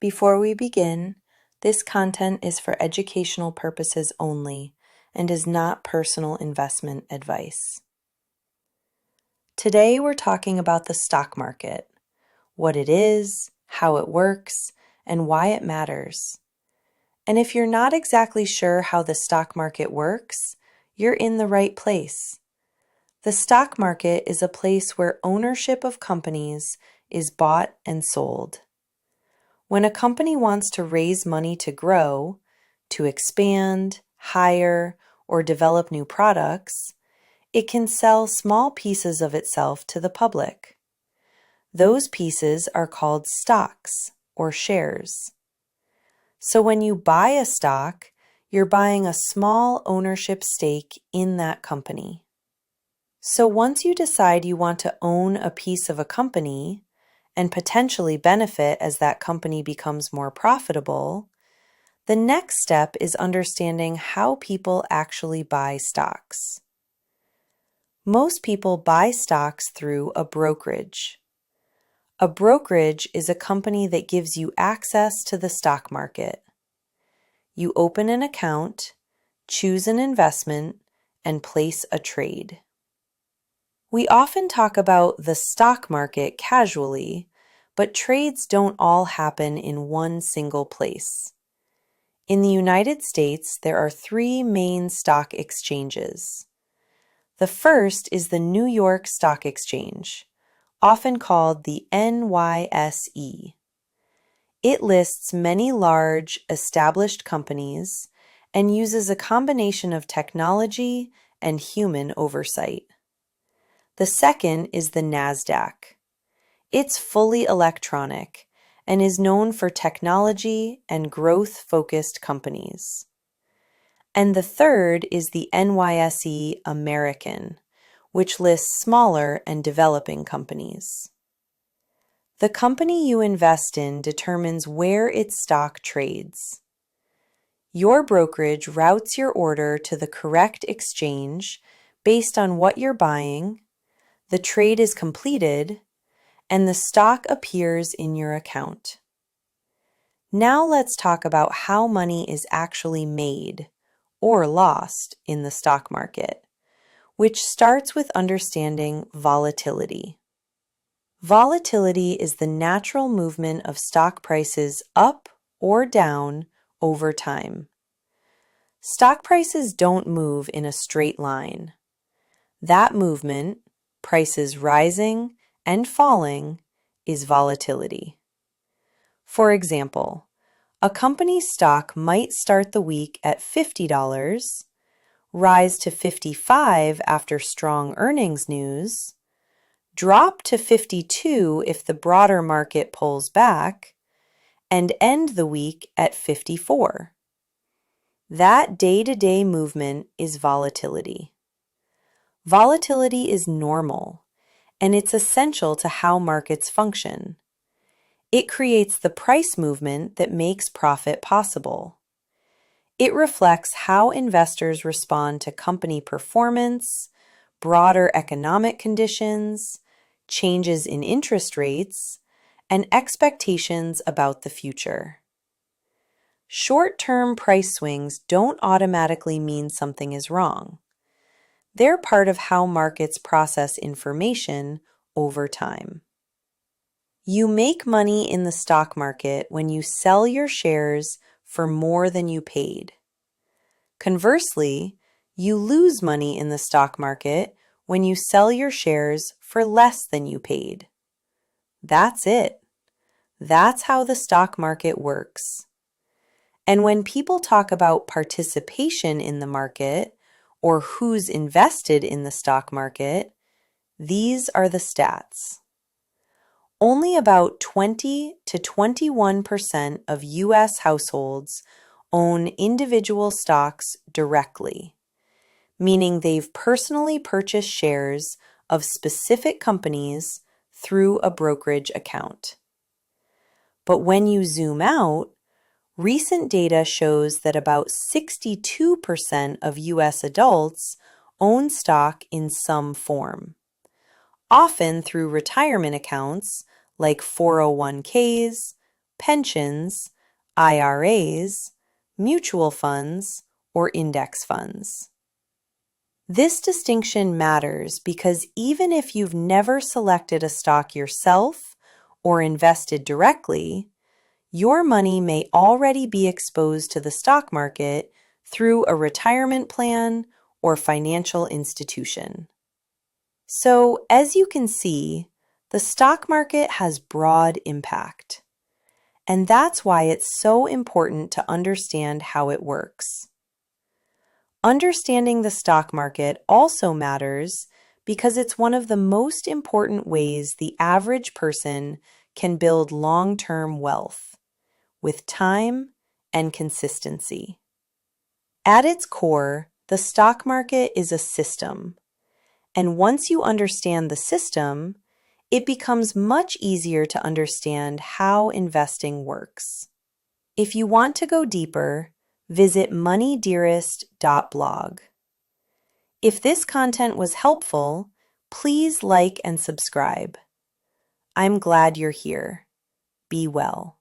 Before we begin, this content is for educational purposes only and is not personal investment advice. Today we're talking about the stock market, what it is, how it works, and why it matters. And if you're not exactly sure how the stock market works, you're in the right place. The stock market is a place where ownership of companies is bought and sold. When a company wants to raise money to grow, to expand, hire, or develop new products, it can sell small pieces of itself to the public. Those pieces are called stocks or shares. So when you buy a stock, you're buying a small ownership stake in that company. So once you decide you want to own a piece of a company, and potentially benefit as that company becomes more profitable, the next step is understanding how people actually buy stocks. Most people buy stocks through a brokerage. A brokerage is a company that gives you access to the stock market. You open an account, choose an investment, and place a trade. We often talk about the stock market casually, but trades don't all happen in one single place. In the United States, there are 3 main stock exchanges. The first is the New York Stock Exchange, often called the NYSE. It lists many large, established companies and uses a combination of technology and human oversight. The second is the NASDAQ. It's fully electronic and is known for technology and growth-focused companies. And the third is the NYSE American, which lists smaller and developing companies. The company you invest in determines where its stock trades. Your brokerage routes your order to the correct exchange based on what you're buying, the trade is completed, and the stock appears in your account. Now let's talk about how money is actually made or lost in the stock market, which starts with understanding volatility. Volatility is the natural movement of stock prices up or down over time. Stock prices don't move in a straight line. That movement, prices rising and falling, is volatility. For example, a company's stock might start the week at $50, rise to $55 after strong earnings news, drop to $52 if the broader market pulls back, and end the week at $54. That day-to-day movement is volatility. Volatility is normal, and it's essential to how markets function. It creates the price movement that makes profit possible. It reflects how investors respond to company performance, broader economic conditions, changes in interest rates, and expectations about the future. Short-term price swings don't automatically mean something is wrong. They're part of how markets process information over time. You make money in the stock market when you sell your shares for more than you paid. Conversely, you lose money in the stock market when you sell your shares for less than you paid. That's it. That's how the stock market works. And when people talk about participation in the market, or who's invested in the stock market, these are the stats. Only about 20 to 21% of U.S. households own individual stocks directly, meaning they've personally purchased shares of specific companies through a brokerage account. But when you zoom out, recent data shows that about 62% of U.S. adults own stock in some form, often through retirement accounts like 401ks, pensions, IRAs, mutual funds, or index funds. This distinction matters because even if you've never selected a stock yourself or invested directly, your money may already be exposed to the stock market through a retirement plan or financial institution. So, as you can see, the stock market has broad impact. And that's why it's so important to understand how it works. Understanding the stock market also matters because it's one of the most important ways the average person can build long-term wealth with time and consistency. At its core, the stock market is a system. And once you understand the system, it becomes much easier to understand how investing works. If you want to go deeper, visit moneydearest.blog. If this content was helpful, please like and subscribe. I'm glad you're here. Be well.